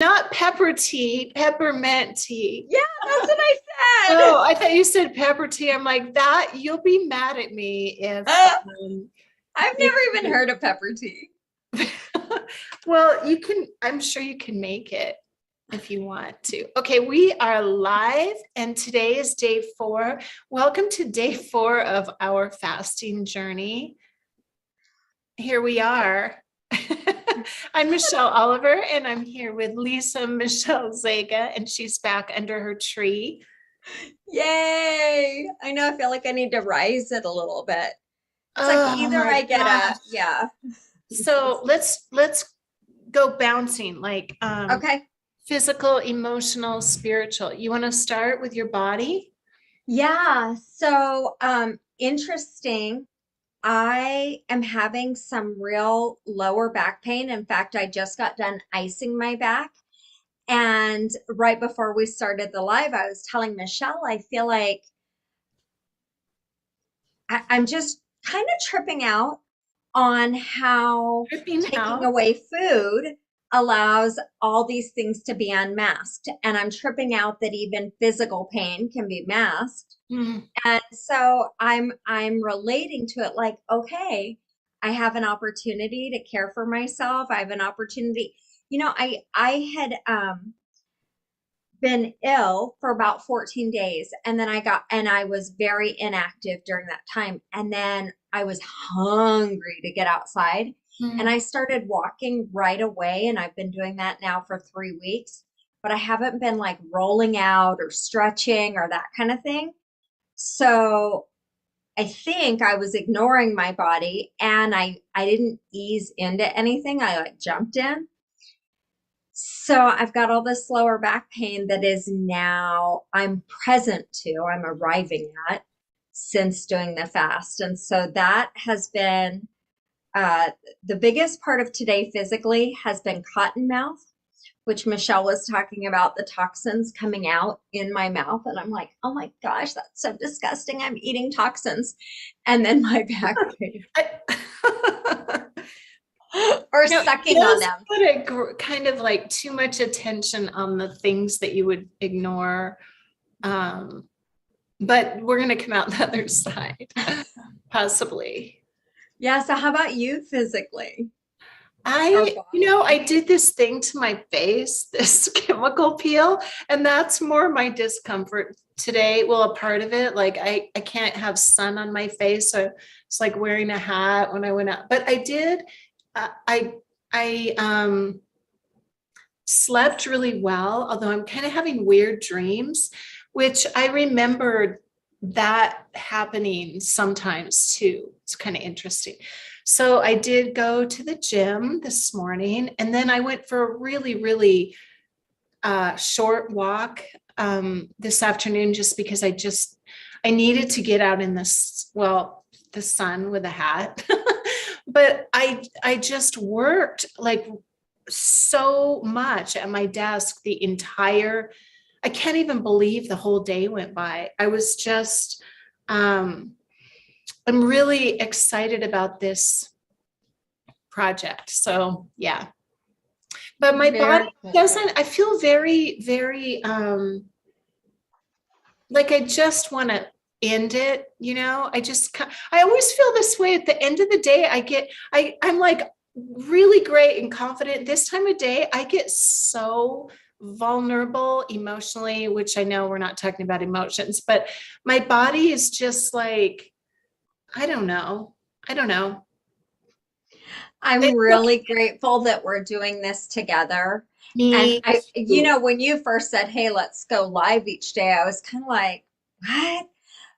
Not pepper tea, peppermint tea. Yeah, that's what I said. Oh, I thought you said pepper tea. I'm like, that you'll be mad at me I've if never even heard of pepper tea. well, you can, I'm sure you can make it if you want to. Okay, we are live and today is day 4. Welcome to day 4 of our fasting journey. Here we are. I'm Michelle Oliver and I'm here with Lisa Michelle Zega and she's back under her tree. Yay. I know I feel like I need to rise it a little bit. It's like Oh either my I get gosh. yeah. So let's go bouncing like Okay. physical, emotional, spiritual. You want to start with your body? Yeah. So, interesting. I am having some real lower back pain. In fact, I just got done icing my back. And right before we started the live, I was telling Michelle, I feel like I'm just kind of tripping out on how Dripping taking out. away food allows all these things to be unmasked. And I'm tripping out that even physical pain can be masked. Mm. And so I'm relating to it like, okay, I have an opportunity to care for myself. I have an opportunity. I had been ill for about 14 days and then I was very inactive during that time. And then I was hungry to get outside and Mm. I started walking right away. And I've been doing that now for 3 weeks, but I haven't been like rolling out or stretching or that kind of thing. So I think I was ignoring my body and I didn't ease into anything. I like jumped in. So I've got all this lower back pain that is now I'm present to, I'm arriving at since doing the fast. And so that has been uh, the biggest part of today physically has been cotton mouth, which Michelle was talking about the toxins coming out in my mouth. And I'm like, oh my gosh, that's so disgusting. I'm eating toxins. And then my back pain or It sucking on does them. put a kind of like too much attention on the things that you would ignore. Um, but we're going to come out the other side, possibly. Yeah. So how about you physically or I bodily? did this thing to my face, this chemical peel, and that's more my discomfort today. Well, a part of it, like I can't have sun on my face, so it's like wearing a hat when I went out. But I did, I slept really well, although I'm kind of having weird dreams, which I remembered that happening sometimes too. It's kind of interesting. So I did go to the gym this morning and then I went for a really short walk this afternoon just because I needed to get out in this, well, the sun with a hat. But I just worked like so much at my desk the entire, I can't even believe the whole day went by. I was just um I'm really excited about this project. So yeah. But my body Very cool. doesn't, I feel very like I just want to end it, I always feel this way at the end of the day. I'm like really great and confident. This time of day, I get so vulnerable emotionally, which I know we're not talking about emotions, but my body is just like, I don't know. I don't know. I'm It's okay. really grateful that we're doing this together. And Me too. when you first said, "Hey, let's go live each day," I was kind of like, "What?"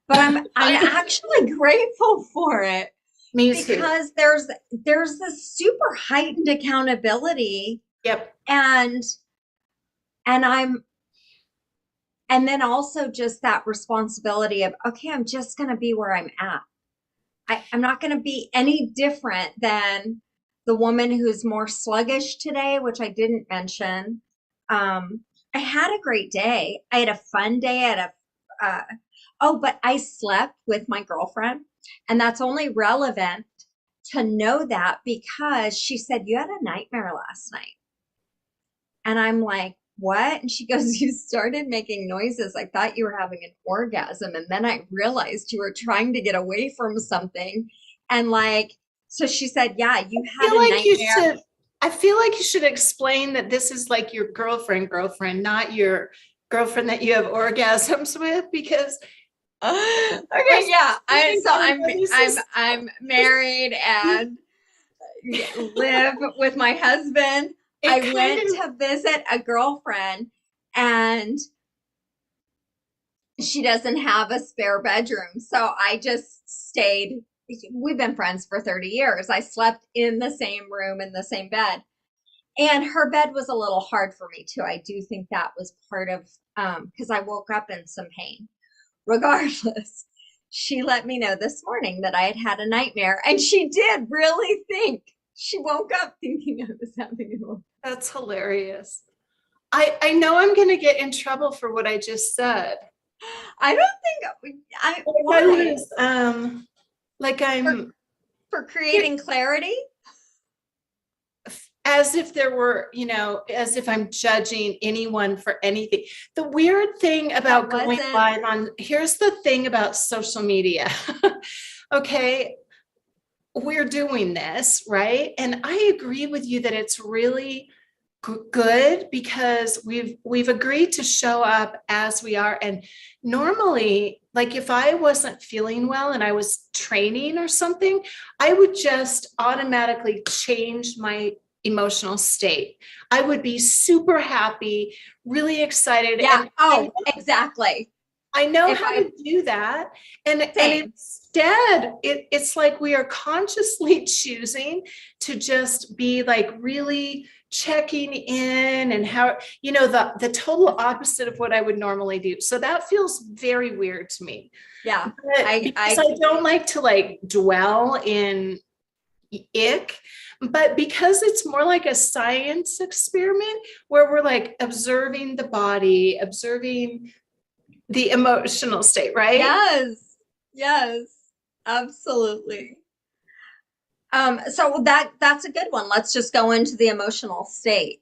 But I'm actually grateful for it Me too. because there's this super heightened accountability Yep. and and I'm and then also just that responsibility of, okay, I'm just going to be where I'm at. I'm not going to be any different than the woman who's more sluggish today, which I didn't mention. I had a great day. I had a fun day. I had but I slept with my girlfriend. And that's only relevant to know that because she said, you had a nightmare last night. And I'm like, what? And she goes, you started making noises. I thought you were having an orgasm. And then I realized you were trying to get away from something. And like, so she said, yeah, you had Feel a like you nightmare. should, I feel like you should explain that this is like your girlfriend, not your girlfriend that you have orgasms with, because Okay, first yeah. So oh, this is I'm married and live with my husband. I it kind went of to visit a girlfriend and she doesn't have a spare bedroom. So I just stayed. We've been friends for 30 years. I slept in the same room in the same bed. And her bed was a little hard for me too. I do think that was part of because I woke up in some pain. Regardless, she let me know this morning that I had had a nightmare, and she did really think she woke up thinking I was having an orgasm. that's hilarious. I know I'm going to get in trouble for what I just said. I don't think I Like I why was like for I'm for creating clarity. as if there were, as if I'm judging anyone for anything. The weird thing That about going wasn't. live here's the thing about social media. Okay, we're doing this, right? And I agree with you that it's really good because we've agreed to show up as we are. And normally, like if I wasn't feeling well and I was training or something, I would just automatically change my emotional state. I would be super happy, really excited, Yeah. and Oh, exactly. I know If how I to do that. And same. instead, it's like we are consciously choosing to just be like really checking in and how, the total opposite of what I would normally do. So that feels very weird to me. Yeah. But I because I I don't like to like dwell in ick, but because it's more like a science experiment where we're like observing the body, observing the emotional state, right? yes. Yes. Absolutely. So that's a good one. Let's just go into the emotional state.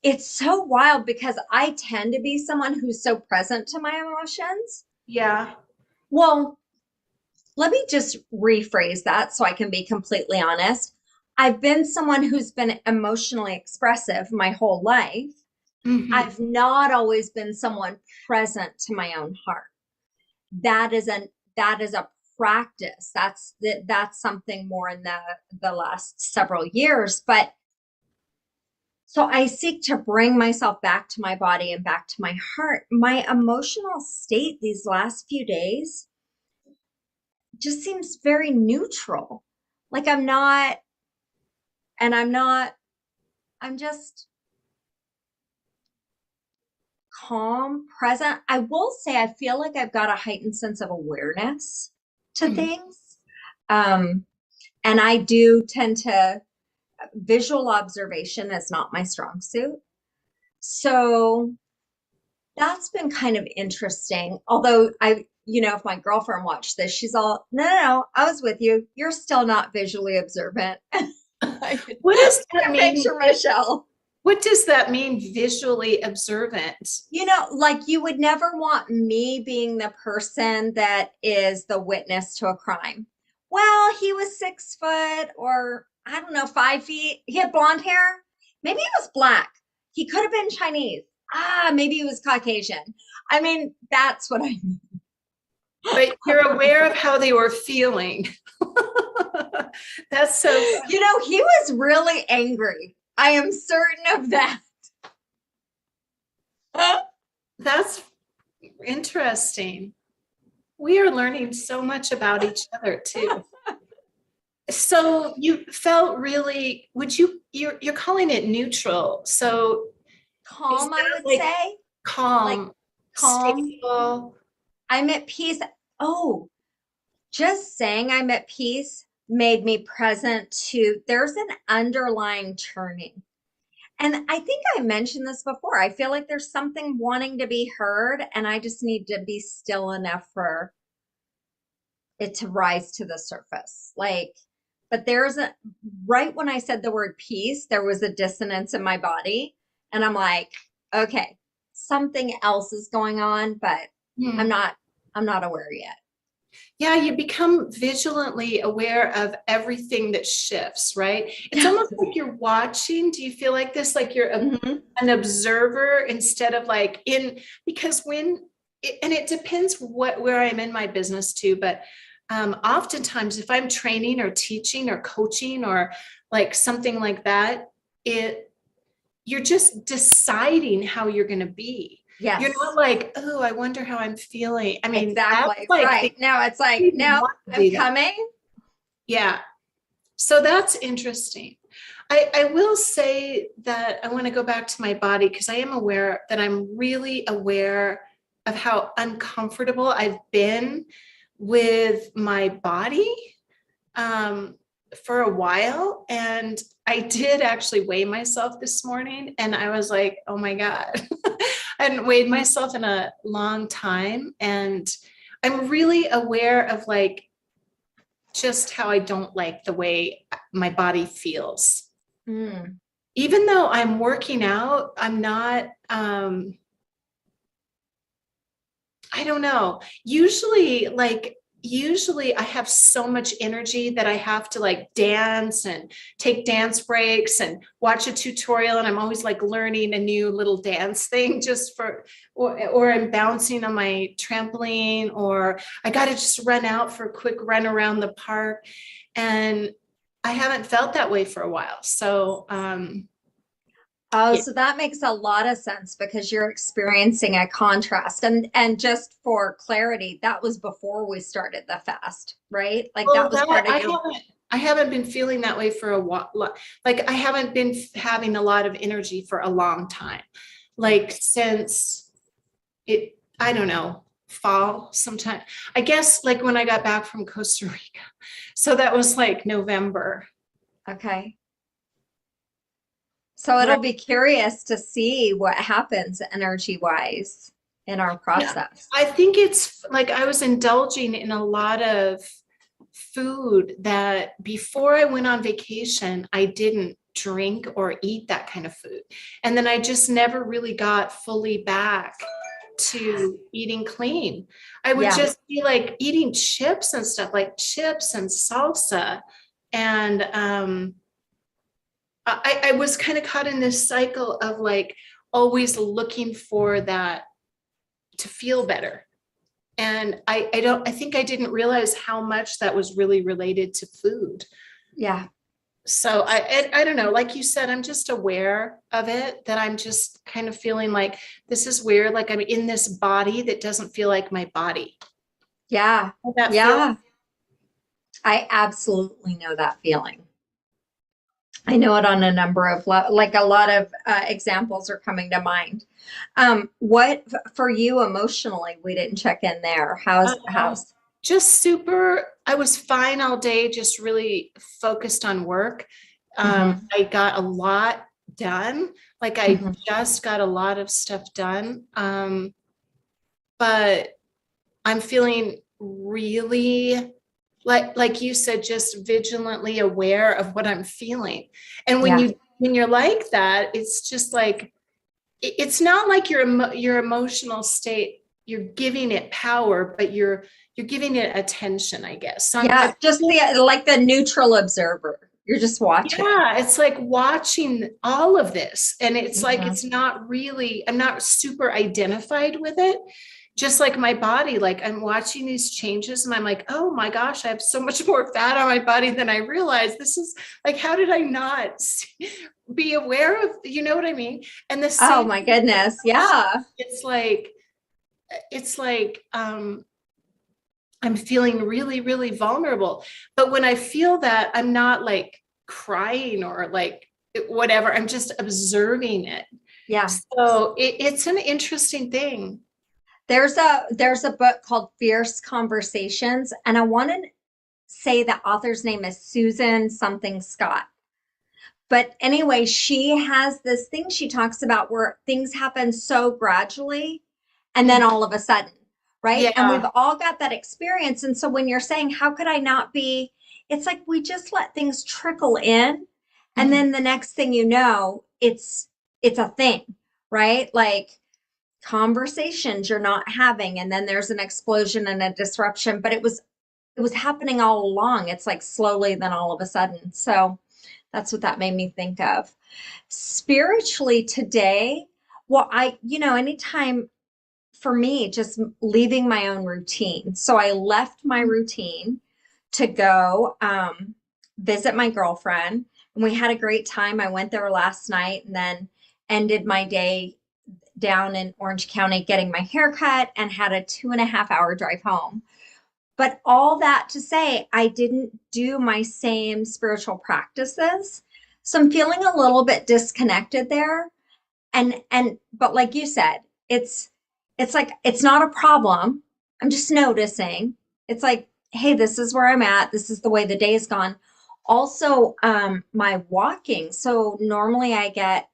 It's so wild because I tend to be someone who's so present to my emotions. Yeah. Well, let me just rephrase that so I can be completely honest. I've been someone who's been emotionally expressive my whole life. Hmm. I've not always been someone present to my own heart. That is a practice. That's something more in the last several years, but so I seek to bring myself back to my body and back to my heart. My emotional state these last few days just seems very neutral. Like I'm not, and I'm not, I'm just calm, present. I will say I feel like I've got a heightened sense of awareness to Hmm. things. Um, and I do tend to, visual observation is not my strong suit. So that's been kind of interesting. Although if my girlfriend watched this, she's all, no, no, no, I was with you. You're still not visually observant. I What does that can mean? picture Michelle. What does that mean, visually observant? Like you would never want me being the person that is the witness to a crime. Well, he was 6 foot or I don't know, 5 feet. He had blonde hair. Maybe he was black. He could have been Chinese. Maybe he was Caucasian. I mean, that's what I mean. But you're aware of how they were feeling. That's so He was really angry. I am certain of that. that's interesting. We are learning so much about each other too. So you felt really, you're calling it neutral. So is Calm, I that would like say. Like calm, calm. stable? I'm at peace. Oh, just saying I'm at peace made me present to there's an underlying churning. And I think I mentioned this before. I feel like there's something wanting to be heard, and I just need to be still enough for it to rise to the surface. Like but there's a right when I said the word peace, there was a dissonance in my body. And I'm like, okay, something else is going on, but I'm Hmm. not, I'm not aware yet. Yeah, you become vigilantly aware of everything that shifts, right? It's Yeah. almost like you're watching. Do you feel like this? Like you're Hmm. an observer instead of like in, because and it depends where I'm in my business too, but oftentimes if I'm training or teaching or coaching or like something like that, it you're just deciding how you're going to be. You're not Yes, like, oh, I wonder how I'm feeling. I mean, that's exactly. like Right. the Now it's like, you nope, want to I'm do that. coming. Yeah. So that's interesting. I will say that I want to go back to my body because I am aware that I'm really aware of how uncomfortable I've been with my body um, for a while. And I did actually weigh myself this morning and I was like, oh my God, I hadn't weighed myself in a long time. And I'm really aware of like just how I don't like the way my body feels. Mm. Even though I'm working out, I'm not, I don't know. Usually I have so much energy that I have to like dance and take dance breaks and watch a tutorial. And I'm always like learning a new little dance thing just or I'm bouncing on my trampoline, or I got to just run out for a quick run around the park. And I haven't felt that way for a while. So, Oh, yeah. so that makes a lot of sense because you're experiencing a contrast. And just for clarity, that was before we started the fast, right? Like Well, that was that part of your. I haven't been feeling that way for a while. Like I haven't been having a lot of energy for a long time. Yeah. Like since I don't know, fall sometime. I guess like when I got back from Costa Rica. So that was like November. Okay. So it'll Right. be curious to see what happens energy wise in our Yeah. process. I think it's like I was indulging in a lot of food that before I went on vacation, I didn't drink or eat that kind of food. And then I just never really got fully back to eating clean. I would Yeah. just be like eating chips and stuff, like chips and salsa. And I was kind of caught in this cycle of like always looking for that to feel better. And I think I didn't realize how much that was really related to food. Yeah. So I don't know, like you said, I'm just aware of it, that I'm just kind of feeling like this is weird. Like I'm in this body that doesn't feel like my body. Yeah. That feel. Yeah. I absolutely know that feeling. I know it on a number of like a lot of examples are coming to mind. What for you emotionally? We didn't check in there. Uh, How's just super. I was fine all day, just really focused on work. hmm I got a lot done. Like I hmm just got a lot of stuff done. But I'm feeling really like you said, just vigilantly aware of what I'm feeling. And Yeah. when you're like that, it's just like it's not like your emotional state, you're giving it power, but you're giving it attention, I guess. So Yeah, just the like the neutral observer. You're just watching. yeah, it's like watching all of this. And it's like, Hmm. it's not really, I'm not super identified with it. Just like my body, like I'm watching these changes and I'm like, oh my gosh, I have so much more fat on my body than I realized. This is like, how did I not be aware of, you know what I mean? And the Oh same, my goodness. Yeah. it's like, I'm feeling really, really vulnerable. But when I feel that, I'm not like crying or like whatever. I'm just observing it. Yeah. So it's an interesting thing. There's a book called Fierce Conversations, and I want to say the author's name is Susan something Scott. But anyway, she has this thing she talks about where things happen so gradually and then Mhm. all of a sudden, right? And we've Yeah. all got that experience. And so when you're saying, how could I not be it's like we just let things trickle in, and Mhm. then the next thing you know, it's a thing, right? Like conversations you're not having, and then there's an explosion and a disruption, but it was happening all along. It's like slowly, then all of a sudden. So that's what that made me think of. Spiritually today, well, anytime for me, just leaving my own routine. So I left my routine to go visit my girlfriend, and we had a great time. I went there last night and then ended my day down in Orange County getting my hair cut and had a 2.5 hour drive home. But all that to say, I didn't do my same spiritual practices. So I'm feeling a little bit disconnected there. And but like you said, it's it's like it's not a problem. I'm just noticing. It's like, hey, this is where I'm at. This is the way the day's gone. Also, my walking. So normally I get,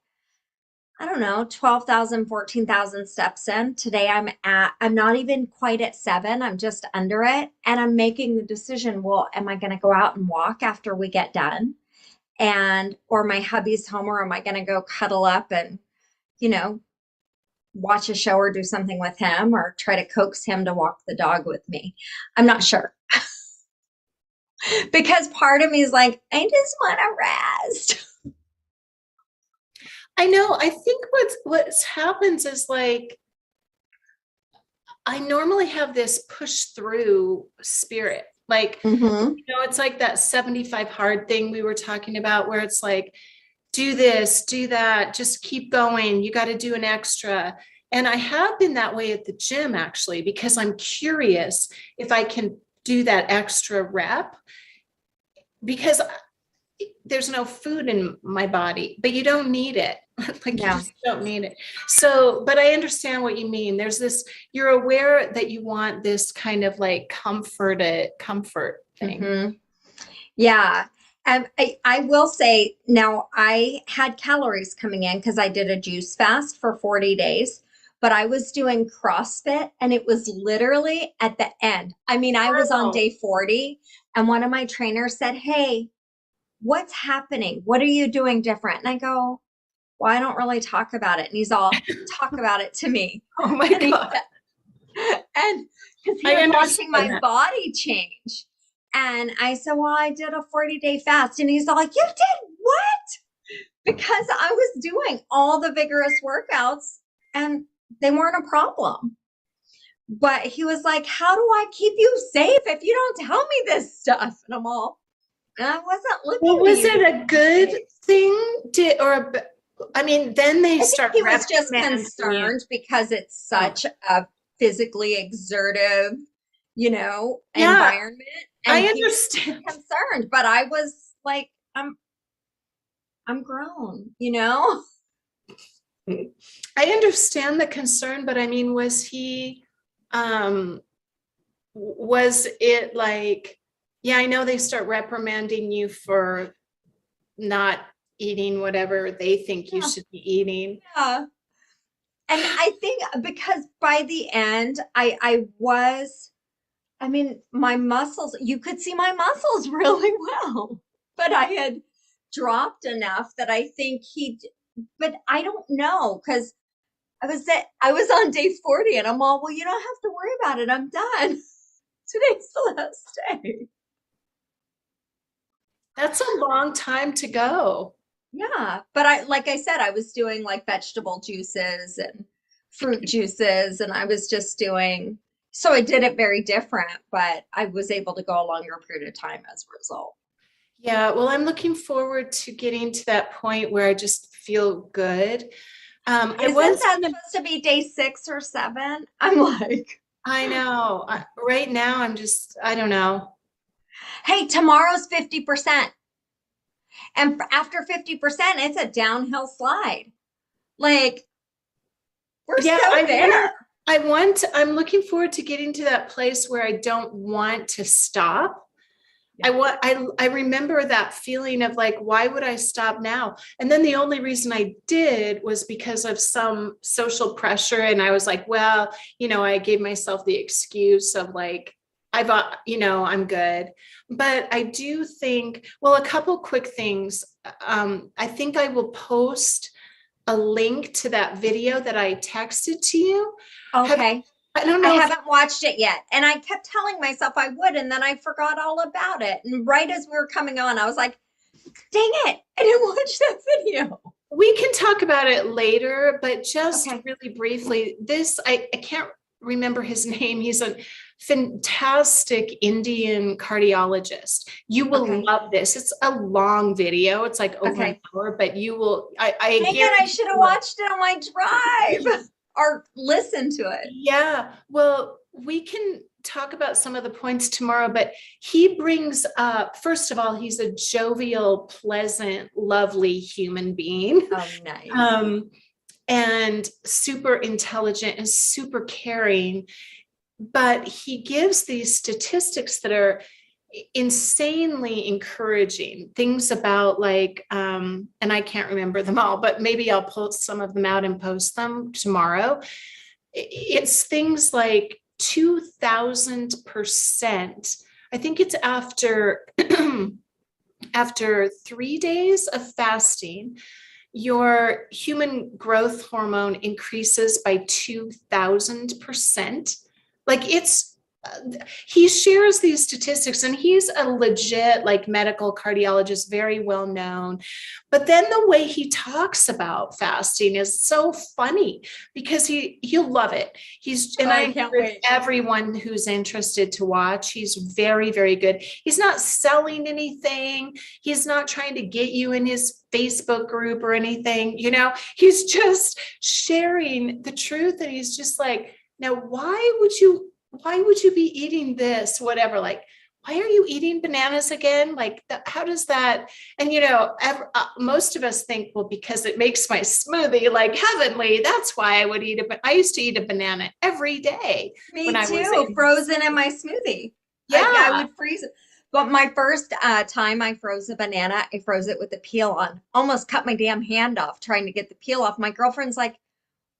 I don't know, 12,000, 14,000 steps in. Today I'm not even quite at seven. I'm just under it. And I'm making the decision, well, am I going to go out and walk after we get done? Or my hubby's home, or am I going to go cuddle up and, you know, watch a show or do something with him, or try to coax him to walk the dog with me? I'm not sure. Because part of me is like, I just want to rest. I know. I think what's happens is like I normally have this push through spirit. Like, Mm-hmm. it's like that 75 hard thing we were talking about where it's like, do this, do that, just keep going. You got to do an extra. And I have been that way at the gym actually, because I'm curious if I can do that extra rep because there's no food in my body, but you don't need it. Like you Yeah. just don't need it. So, but I understand what you mean. There's this, you're aware that you want this kind of like comfort thing. Mm-hmm. Yeah. I will say now I had calories coming in because I did a juice fast for 40 days, but I was doing CrossFit and it was literally at the end. I mean, I was on Wow. day 40 and one of my trainers said, "Hey, what's happening? What are you doing different?" And I go, "Well, I don't really talk about it." And he's all, "Talk about it to me." Oh my And he God. and because he I was watching understand my that. body change. And I said, "Well, I did a 40-day fast." And he's all like, "You did what?" Because I was doing all the vigorous workouts and they weren't a problem. But he was like, "How do I keep you safe if you don't tell me this stuff?" And I'm all, "I wasn't Well, looking to was you to it keep a me good safe." thing? I mean, then they I think start he was just reprimanding you. concerned because it's Oh, such a physically exertive, yeah, environment. I And he was just understand. concerned. But I was like, I'm grown. I understand the concern, but I mean, um, was it like, yeah, I know they start reprimanding you for not eating whatever they think you Yeah. should be eating. Yeah. And I think because by the end, I mean, my muscles, you could see my muscles really well, but I had dropped enough that I think but I don't know because I was on day 40 and I'm all, well, you don't have to worry about it. I'm done. Today's the last day. That's a long time to go. Yeah. But like I said, I was doing like vegetable juices and fruit juices, and I was just so I did it very different, but I was able to go a longer period of time as a result. Yeah, well, I'm looking forward to getting to that point where I just feel good. I Isn't was that gonna, supposed to be day 6 or 7? I'm like, I know. Right now, I don't know. hey, tomorrow's 50%. And after 50%, it's a downhill slide. Like, we're Yeah, so there. I'm looking forward to getting to that place where I don't want to stop. Yeah. I remember that feeling of like, why would I stop now? And then the only reason I did was because of some social pressure. And I was like, well, I gave myself the excuse of like, I'm good. But I do think, well, a couple quick things. I think I will post a link to that video that I texted to you. Have, Okay. I don't I know if, haven't watched it yet. And I kept telling myself I would, and then I forgot all about it. And right as we were coming on, I was like, dang it, I didn't watch that video. we can talk about it later, but just Okay. really briefly, I can't remember his name. He's a fantastic Indian cardiologist. You will Okay. love this. It's a long video. It's like over an Okay. hour, but I Dang it, I guarantee should have you will. watched it on my drive or listened to it. Yeah, well, we can talk about some of the points tomorrow, but he brings up, first of all, he's a jovial, pleasant, lovely human being. Oh, nice. Um, and super intelligent and super caring. But he gives these statistics that are insanely encouraging, things about like, and I can't remember them all, but maybe I'll pull some of them out and post them tomorrow. It's things like 2000%. I think it's after after 3 days of fasting, your human growth hormone increases by 2000%. Like he shares these statistics, and he's a legit like medical cardiologist, very well known. But then the way he talks about fasting is so funny because you'll love it. Oh, And I I can't encourage wait. everyone who's interested to watch. He's very, very good. He's not selling anything. He's not trying to get you in his Facebook group or anything. He's just sharing the truth, and he's just like, now why would you be eating this, whatever, like, why are you eating bananas again, like how does that, and most of us think, well, because it makes my smoothie like heavenly, that's why I would eat it. But I used to eat a banana every day when Me I was too, in frozen in my smoothie. I yeah. would freeze it. But my first time I froze a banana, I froze it with the peel on. Almost cut my damn hand off trying to get the peel off. My girlfriend's like,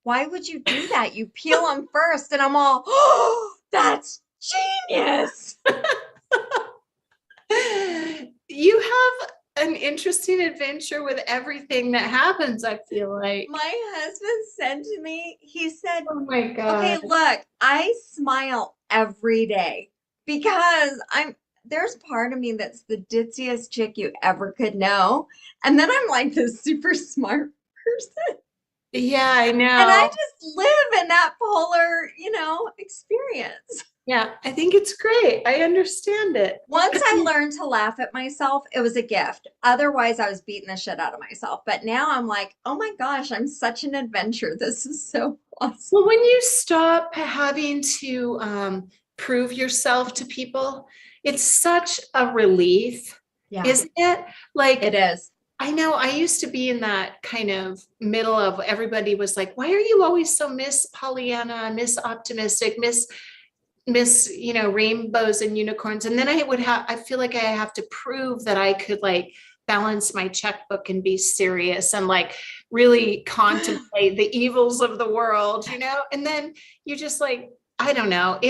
why would you do that? You peel them first. And I'm all, oh, that's genius. You have an interesting adventure with everything that happens, I feel like. My husband said to me, he said, Oh my okay, god. look, I smile every day because there's part of me that's the ditziest chick you ever could know. And then I'm like this super smart person. Yeah, I And I know. just live in that polar, experience. Yeah, I think it's great. I understand it. Once I learned to laugh at myself, it was a gift. Otherwise, I was beating the shit out of myself. But now I'm like, oh my gosh, I'm such an adventure. This is so awesome. Well, when you stop having to prove yourself to people, it's such a relief, Yeah, isn't it? it Like, is. I know I used to be in that kind of middle of, everybody was like, why are you always so Miss Pollyanna, Miss Optimistic, Miss, rainbows and unicorns? And then I feel like I have to prove that I could like balance my checkbook and be serious and like really contemplate the evils of the world, and then you're just like, I don't know,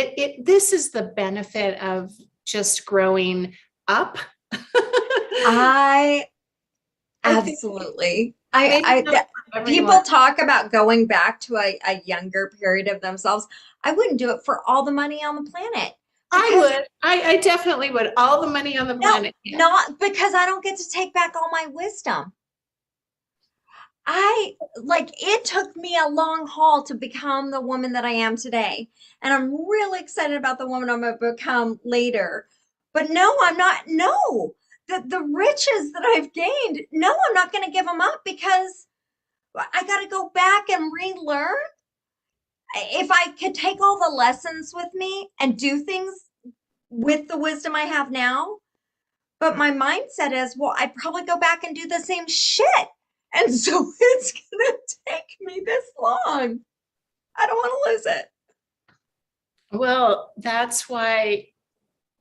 this is the benefit of just growing up. I I think absolutely. maybe not for everyone. People talk about going back to a younger period of themselves. I wouldn't do it for all the money on the planet I because would. I definitely would. All the money on the no, planet. Yeah. not because I don't get to take back all my wisdom. I like it took me a long haul to become the woman that I am today. And I'm really excited about the woman I'm going to become later. But no, I'm not. No, the riches that I've gained, no, I'm not going to give them up because I got to go back and relearn. If I could take all the lessons with me and do things with the wisdom I have now, but my mindset is, well, I'd probably go back and do the same shit. And so it's going to take me this long. I don't want to lose it. Well, that's why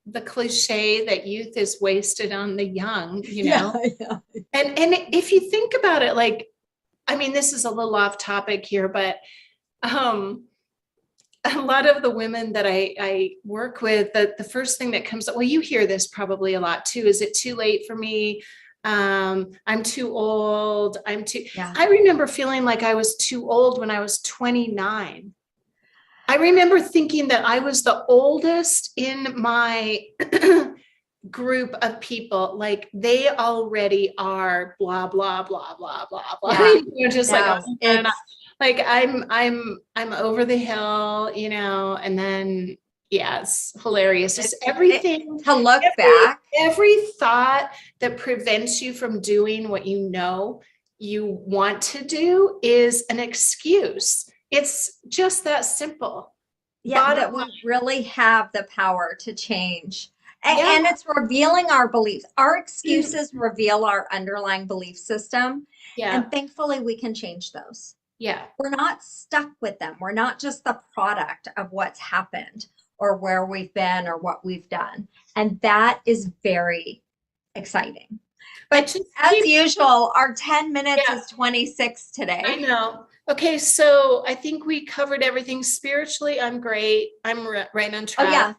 the cliche that youth is wasted on the young, Yeah, yeah. and if you think about it, like, I mean, this is a little off topic here, but um a lot of the women that I work with, the first thing that comes up, well, you hear this probably a lot too. Is it too late for me? I'm too old. Yeah. I remember feeling like I was too old when I was 29. I remember thinking that I was the oldest in my group of people. Like they already are blah, blah, blah, blah, blah, blah. Yeah. You're just like, No, oh, no, no, no. it's Like I'm over the hill, and then yeah, it's hilarious. Just everything, to look every back. every thought that prevents you from doing what you want to do is an excuse. It's just that simple. Yeah, Bottom that we really have the power to change. line. And it's revealing our beliefs. Our Yeah. excuses reveal our underlying belief system. Yeah. And thankfully, we can change those. Yeah. We're not stuck with them. We're not just the product of what's happened or where we've been or what we've done. And that is very exciting. I But just as keep, usual, our 10 minutes yeah, is 26 I today. know. Okay, so I think we covered everything spiritually. I'm great. I'm right on Oh, track. yeah.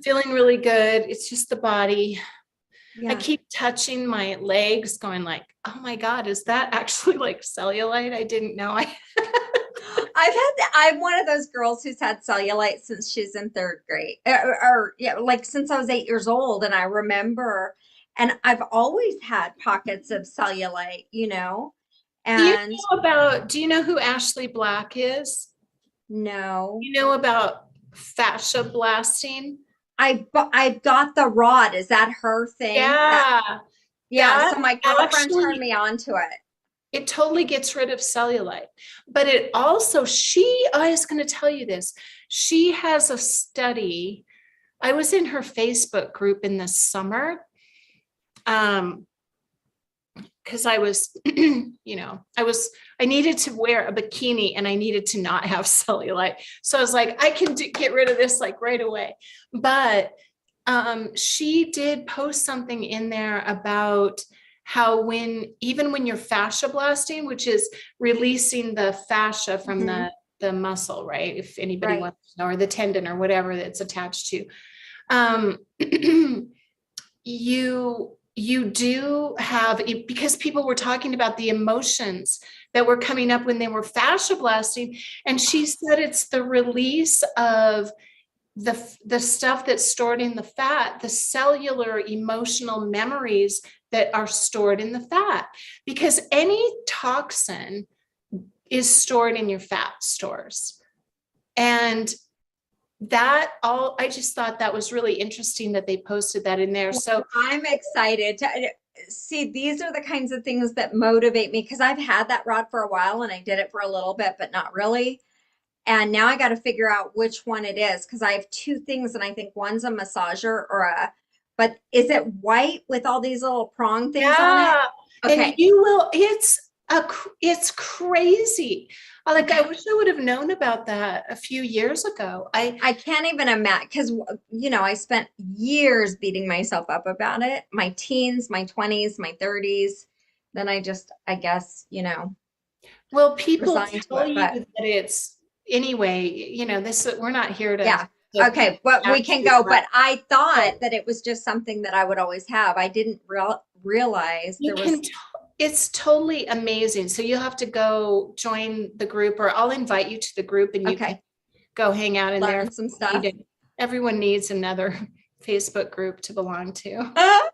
Feeling really good. It's just the body. I Yeah. keep touching my legs, going like, oh my God, is that actually like cellulite? I didn't know. I'm one of those girls who's had cellulite since she's in third grade, or yeah, like since I was 8 years old. And I remember, and I've always had pockets of cellulite, and Do you know who Ashley Black is? no, You know about fascia blasting? I got the rod. Is that her thing? Yeah, Yeah. that So my girlfriend turned actually, me on to it. it totally gets rid of cellulite. But it also, I was going to tell you this. She has a study. I was in her Facebook group in the summer. Because I was, I needed to wear a bikini and I needed to not have cellulite. So I was like, I can get rid of this like right away. But she did post something in there about how even when you're fascia blasting, which is releasing the fascia from Mhm. the muscle, right? If anybody Right. wants to know, or the tendon or whatever that's attached to, um, you do have, because people were talking about the emotions that were coming up when they were fascia blasting, and she said it's the release of the stuff that's stored in the fat, the cellular emotional memories that are stored in the fat, because any toxin is stored in your fat stores. And I just thought that was really interesting that they posted that in there. Well, So I'm excited to see. These are the kinds of things that motivate me because I've had that rod for a while and I did it for a little bit, but not really. And now I got to figure out which one it is because I have two things and I think one's a massager but is it white with all these little prong things on it? yeah, and Okay. it's crazy. Like I Okay. wish I would have known about that a few years ago. I can't even imagine because, I spent years beating myself up about it. My teens, my 20s, my 30s. Then I guess, Well, people resigned to tell it. you But that it's anyway, this we're not here yeah. to Okay. But we bash can you, go. but But I thought but that it was just something that I would always have. I didn't realize you there was, it's totally amazing. So you'll have to go join the group, or I'll invite you to the group and you can okay, go hang out in there. learn some stuff. Everyone needs another Facebook group to belong to. Ah,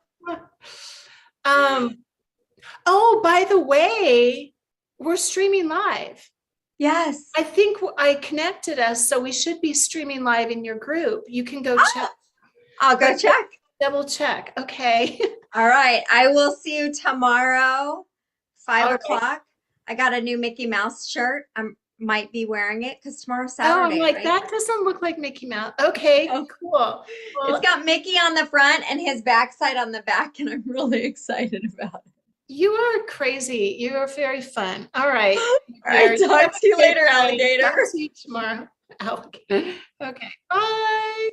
Um, oh, by the way, we're streaming live. yes. I think I connected us, so we should be streaming live in your group. You can go check, Ah, I'll go go check. double check. Okay. All right. I will see you tomorrow, five All right. o'clock. I got a new Mickey Mouse shirt. I might be wearing it because tomorrow's Oh, I'm Saturday, like, right? that doesn't look like Mickey Mouse. Okay, No. cool. It's Well, got Mickey on the front and his backside on the back, and I'm really excited about it. you are crazy. You are very fun. All right. All Here, right. you have Talk to a you good later, night. alligator. Talk to you tomorrow. Okay. Okay. Bye.